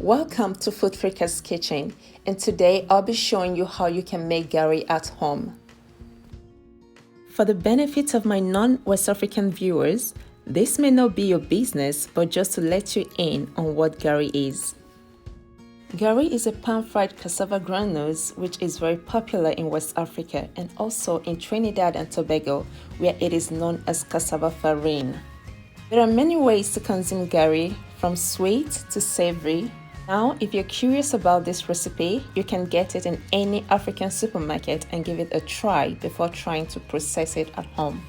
Welcome to Foodfrikas kitchen, and today I'll be showing you how you can make Garri at home. For the benefit of my non-West African viewers, this may not be your business, but just to let you in on what Garri is. Garri is a pan-fried cassava granules which is very popular in West Africa and also in Trinidad and Tobago, where it is known as cassava farine. There are many ways to consume Garri, from sweet to savory. Now, if you're curious about this recipe, you can get it in any African supermarket and give it a try before trying to process it at home.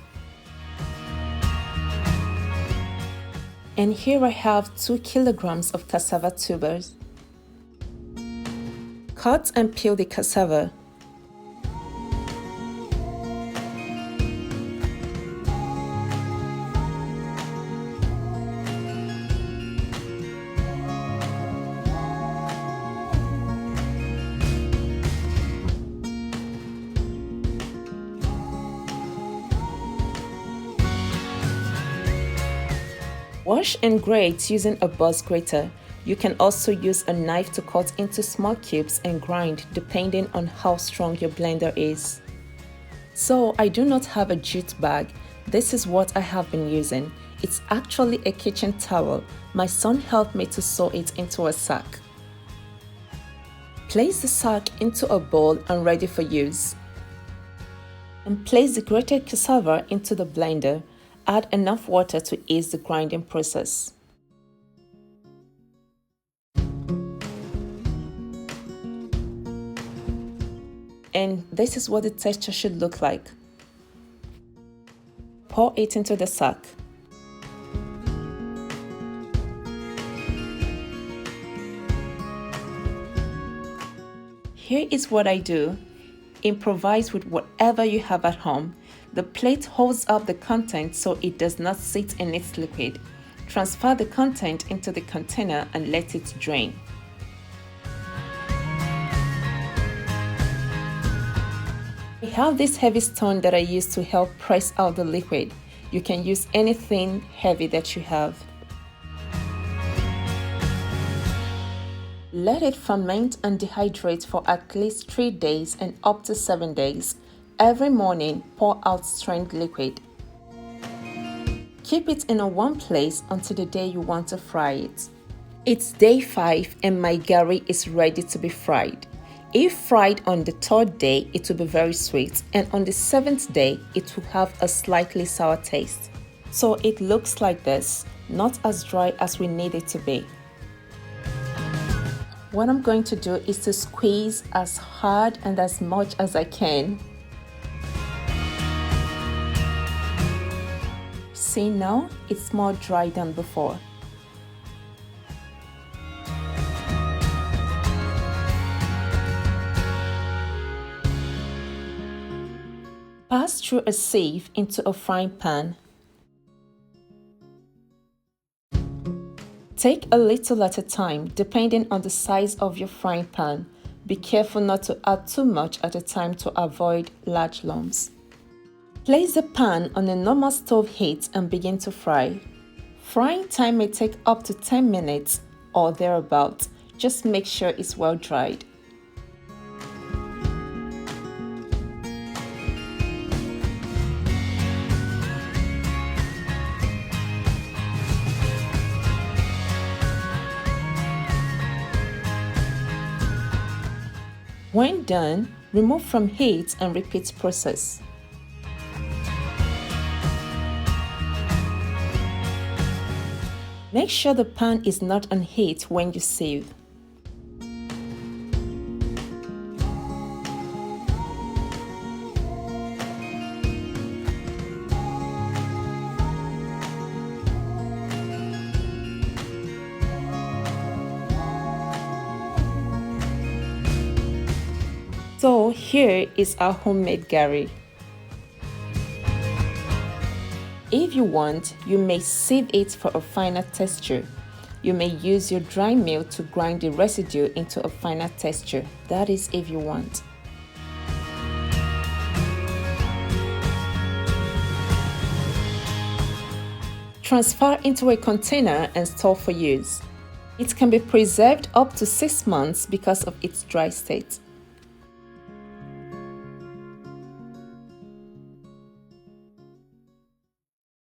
And here I have 2 kilograms of cassava tubers. Cut and peel the cassava. Wash and grate using a buzz grater. You can also use a knife to cut into small cubes and grind depending on how strong your blender is. So I do not have a jute bag. This is what I have been using. It's actually a kitchen towel. My son helped me to sew it into a sack. Place the sack into a bowl and ready for use. And place the grated cassava into the blender. Add enough water to ease the grinding process. And this is what the texture should look like. Pour it into the sack. Here is what I do. Improvise with whatever you have at home. The plate holds up the content so it does not sit in its liquid. Transfer the content into the container and let it drain. I have this heavy stone that I use to help press out the liquid. You can use anything heavy that you have. Let it ferment and dehydrate for at least 3 days and up to 7 days. Every morning, pour out strained liquid. Keep it in a warm place until the day you want to fry it. It's day 5 and my Garri is ready to be fried. If fried on the 3rd day, it will be very sweet, and on the 7th day, it will have a slightly sour taste. So it looks like this, not as dry as we need it to be. What I'm going to do is to squeeze as hard and as much as I can. See now, it's more dry than before. Pass through a sieve into a frying pan. Take a little at a time, depending on the size of your frying pan. Be careful not to add too much at a time to avoid large lumps. Place the pan on a normal stove heat and begin to fry. Frying time may take up to 10 minutes or thereabouts. Just make sure it's well dried. When done, remove from heat and repeat process. Make sure the pan is not on heat when you sieve. So here is our homemade Garri. If you want, you may sieve it for a finer texture. You may use your dry mill to grind the residue into a finer texture. That is if you want. Transfer into a container and store for use. It can be preserved up to 6 months because of its dry state.